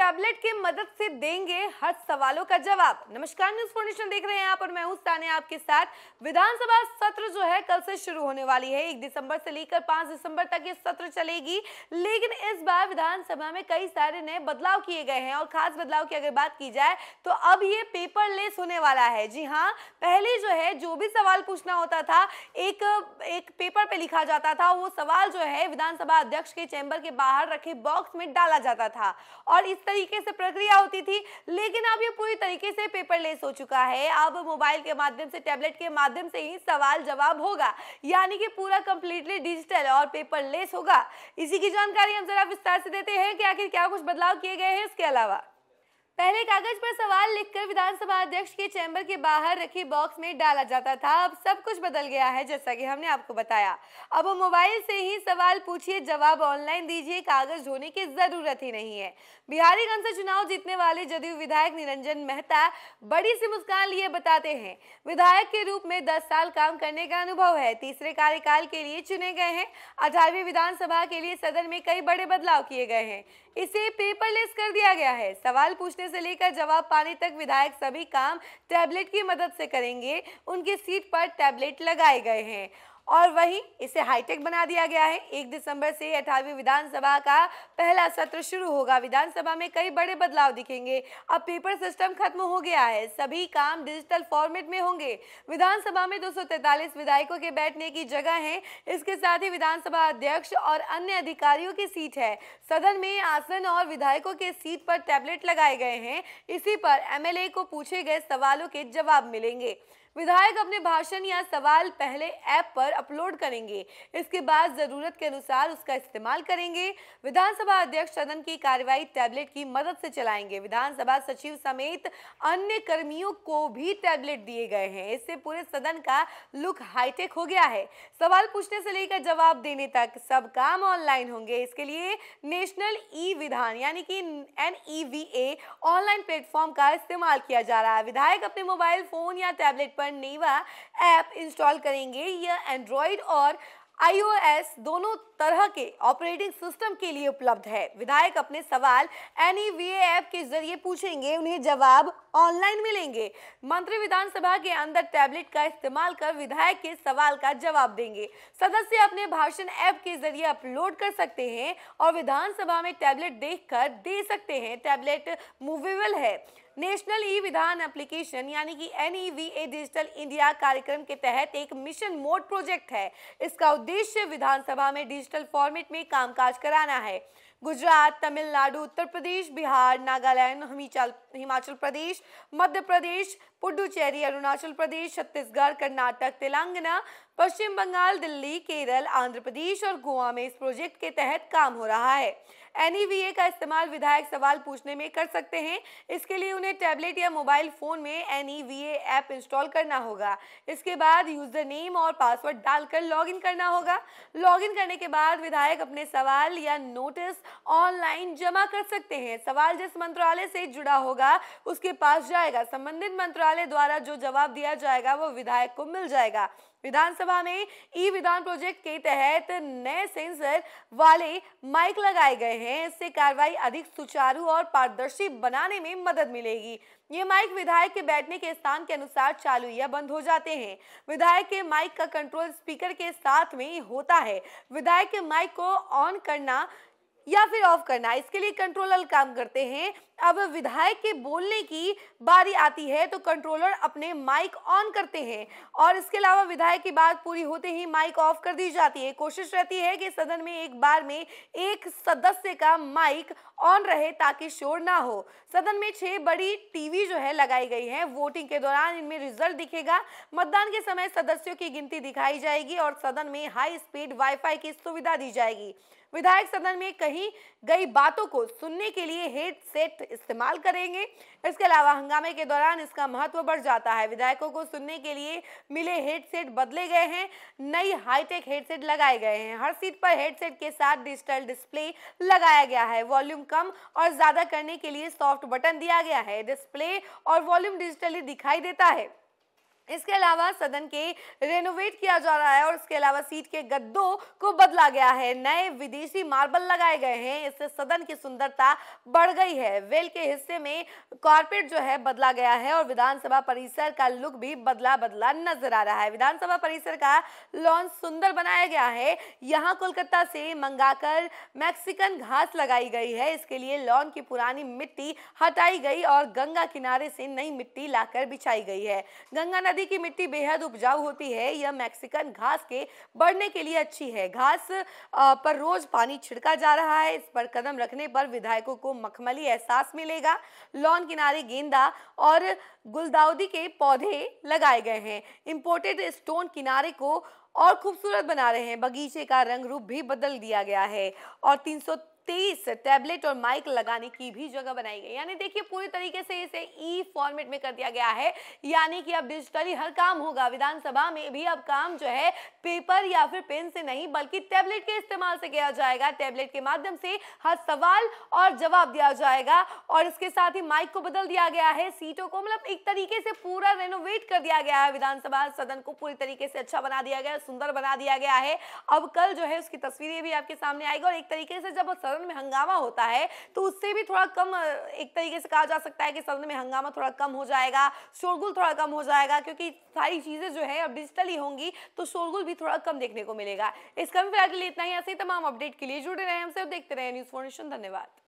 Tablet की मदद से देंगे हर सवालों का जवाब। नमस्कार, न्यूज़ 4 नेशन देख रहे हैं आप और मैं हूं सानिया आपके साथ। विधानसभा सत्र जो है कल से शुरू होने वाली है। 1 दिसंबर से लेकर 5 दिसंबर तक ये सत्र चलेगी, लेकिन इस बार विधानसभा में कई सारे नए बदलाव किए गए हैं और खास बदलाव की अगर बात की जाए तो अब ये पेपरलेस होने वाला है। जी हाँ, पहले जो है जो भी सवाल पूछना होता था एक पेपर पे लिखा जाता था, वो सवाल जो है विधानसभा अध्यक्ष के चैम्बर के बाहर रखे बॉक्स में डाला जाता था और इस तरीके से प्रक्रिया होती थी। लेकिन अब ये पूरी तरीके से पेपरलेस हो चुका है। अब मोबाइल के माध्यम से, टैबलेट के माध्यम से ही सवाल जवाब होगा, यानी कि पूरा कंप्लीटली डिजिटल और पेपरलेस होगा। इसी की जानकारी हम जरा विस्तार से देते हैं कि आखिर क्या कुछ बदलाव किए गए हैं। इसके अलावा पहले कागज पर सवाल लिखकर विधानसभा अध्यक्ष के चैम्बर के बाहर रखे बॉक्स में डाला जाता था। अब सब कुछ बदल गया है, जैसा कि हमने आपको बताया। अब मोबाइल से ही सवाल पूछिए, जवाब ऑनलाइन दीजिए, कागज ढोने की जरूरत ही नहीं है। बिहारीगंज से चुनाव जीतने वाले जदयू विधायक निरंजन मेहता बड़ी सी मुस्कान लिए बताते हैं, विधायक के रूप में 10 साल काम करने का अनुभव है, तीसरे कार्यकाल के लिए चुने गए हैं। 18वीं विधानसभा के लिए सदन में कई बड़े बदलाव किए गए हैं। इसे पेपरलेस कर दिया गया है। सवाल पूछने से लेकर जवाब पाने तक विधायक सभी काम टैबलेट की मदद से करेंगे। उनकी सीट पर टैबलेट लगाए गए हैं और वहीं इसे हाईटेक बना दिया गया है। 1 दिसंबर से 18वीं विधानसभा का पहला सत्र शुरू होगा। विधानसभा में कई बड़े बदलाव दिखेंगे। अब पेपर सिस्टम खत्म हो गया है, सभी काम डिजिटल फॉर्मेट में होंगे। विधानसभा में 243 विधायकों के बैठने की जगह है। इसके साथ ही विधानसभा अध्यक्ष और अन्य अधिकारियों की सीट है। सदन में आसन और विधायकों के सीट पर टैबलेट लगाए गए हैं। इसी पर एमएलए को पूछे गए सवालों के जवाब मिलेंगे। विधायक अपने भाषण या सवाल पहले ऐप पर अपलोड करेंगे, इसके बाद जरूरत के अनुसार उसका इस्तेमाल करेंगे। विधानसभा अध्यक्ष सदन की कार्यवाही टैबलेट की मदद से चलाएंगे। विधानसभा सचिव समेत अन्य कर्मियों को भी टैबलेट दिए गए हैं। इससे पूरे सदन का लुक हाईटेक हो गया है। सवाल पूछने से लेकर जवाब देने तक सब काम ऑनलाइन होंगे। इसके लिए नेशनल ई विधान यानी कि NEVA ऑनलाइन प्लेटफॉर्म का इस्तेमाल किया जा रहा है। विधायक अपने मोबाइल फोन या टैबलेट पर नेवा ऐप इंस्टॉल करेंगे। यह एंड्रॉइड और iOS दोनों तरह के ऑपरेटिंग सिस्टम के लिए उपलब्ध है। विधायक अपने सवाल NEVA ऐप के जरिए पूछेंगे, उन्हें जवाब ऑनलाइन मिलेंगे। मंत्री विधानसभा के अंदर टैबलेट का इस्तेमाल कर विधायक के सवाल का जवाब देंगे। सदस्य अपने भाषण ऐप के जरिए अपलोड कर सकते हैं और विधानसभा में टैबलेट देखकर दे सकते हैं। टैबलेट मूवेबल है। नेशनल ई विधान एप्लीकेशन यानी कि NEVA डिजिटल इंडिया कार्यक्रम के तहत एक मिशन मोड प्रोजेक्ट है। इसका उद्देश्य विधानसभा में डिजिटल फॉर्मेट में कामकाज कराना है। गुजरात, तमिलनाडु, उत्तर प्रदेश, बिहार, नागालैंड, हिमाचल प्रदेश, मध्य प्रदेश, पुडुचेरी, अरुणाचल प्रदेश, छत्तीसगढ़, कर्नाटक, तेलंगाना, पश्चिम बंगाल, दिल्ली, केरल, आंध्र प्रदेश और गोवा में इस प्रोजेक्ट के तहत काम हो रहा है। NEVA का इस्तेमाल विधायक सवाल पूछने में कर सकते हैं। इसके लिए उन्हें टैबलेट या मोबाइल फोन में NEVA ऐप इंस्टॉल करना होगा। इसके बाद यूजर नेम और पासवर्ड डालकर लॉगिन करना होगा। लॉगिन करने के बाद विधायक अपने सवाल या नोटिस ऑनलाइन जमा कर सकते हैं। सवाल जिस मंत्रालय से जुड़ा होगा उसके पास जाएगा। संबंधित मंत्रालय द्वारा जो जवाब दिया जाएगा वो विधायक को मिल जाएगा। विधानसभा में ई विधान प्रोजेक्ट के तहत नए सेंसर वाले माइक लगाए गए हैं। इससे कार्रवाई अधिक सुचारू और पारदर्शी बनाने में मदद मिलेगी। ये माइक विधायक के बैठने के स्थान के अनुसार चालू या बंद हो जाते हैं। विधायक के माइक का कंट्रोल स्पीकर के साथ में होता है। विधायक के माइक को ऑन करना या फिर ऑफ करना, इसके लिए कंट्रोलर काम करते हैं। अब विधायक के बोलने की बारी आती है तो कंट्रोलर अपने माइक ऑन करते हैं और इसके अलावा विधायक की बात पूरी होते ही माइक ऑफ कर दी जाती है। कोशिश रहती है कि सदन में एक बार में एक सदस्य का माइक ऑन रहे ताकि शोर ना हो। सदन में 6 बड़ी टीवी जो है लगाई गई है। वोटिंग के दौरान इनमें रिजल्ट दिखेगा। मतदान के समय सदस्यों की गिनती दिखाई जाएगी और सदन में हाई स्पीड वाईफाई की सुविधा दी जाएगी। विधायक सदन में कही गई बातों को सुनने के लिए हेडसेट इस्तेमाल करेंगे। इसके अलावा हंगामे के दौरान इसका महत्व बढ़ जाता है। विधायकों को सुनने के लिए मिले हेडसेट बदले गए हैं। नई हाईटेक हेडसेट लगाए गए हैं। हर सीट पर हेडसेट के साथ डिजिटल डिस्प्ले लगाया गया है। वॉल्यूम कम और ज्यादा करने के लिए सॉफ्ट बटन दिया गया है। डिस्प्ले और वॉल्यूम डिजिटली दिखाई देता है। इसके अलावा सदन के रेनोवेट किया जा रहा है और इसके अलावा सीट के गद्दों को बदला गया है, नए विदेशी मार्बल लगाए गए हैं, इससे सदन की सुंदरता बढ़ गई है। वेल के हिस्से में कारपेट जो है बदला गया है और विधानसभा परिसर का लुक भी बदला बदला नजर आ रहा है। विधानसभा परिसर का लॉन सुंदर बनाया गया है, यहाँ कोलकाता से मंगाकर मैक्सिकन घास लगाई गई है। इसके लिए लॉन की पुरानी मिट्टी हटाई गई और गंगा किनारे से नई मिट्टी लाकर बिछाई गई है। गंगा नदी की मिट्टी बेहद उपजाऊ होती है, यह मैक्सिकन घास के बढ़ने के लिए अच्छी है। घास पर रोज पानी छिड़का जा रहा है, इस पर कदम रखने पर विधायकों को मखमली एहसास मिलेगा। लॉन किनारे गेंदा और गुलदाउदी के पौधे लगाए गए हैं, इंपोर्टेड स्टोन किनारे को और खूबसूरत बना रहे हैं। बगीचे का रंग रूप भी बदल दिया गया है और 323 टैबलेट और माइक लगाने की भी जगह बनाई गई। यानी देखिए पूरी तरीके से इसे ई फॉर्मेट में कर दिया गया है, यानी कि अब डिजिटली हर काम होगा। विधानसभा में भी अब काम जो है पेपर या फिर पेन से नहीं बल्कि टैबलेट के इस्तेमाल से किया जाएगा। टैबलेट के माध्यम से हर सवाल और जवाब दिया जाएगा और इसके साथ ही माइक को बदल दिया गया है, सीटों को मतलब एक तरीके से पूरा रेनोवेट कर दिया गया है। विधानसभा सदन को पूरी तरीके से अच्छा बना दिया गया है, सुंदर बना दिया गया है। अब कल जो है उसकी तस्वीरें भी आपके सामने आएगी और एक तरीके से जब सदन में हंगामा होता है तो उससे भी थोड़ा कम, एक तरीके से कहा जा सकता है कि सदन में हंगामा थोड़ा कम हो जाएगा, शोरगुल थोड़ा कम हो जाएगा, क्योंकि सारी चीजें जो है अब डिजिटली होंगी तो शोरगुल भी थोड़ा कम देखने को मिलेगा। इस क्रम में फिलहाल के लिए इतना ही। ऐसे ही तमाम अपडेट के लिए जुड़े रहे हमसे और देखते रहे न्यूज़4नेशन। धन्यवाद।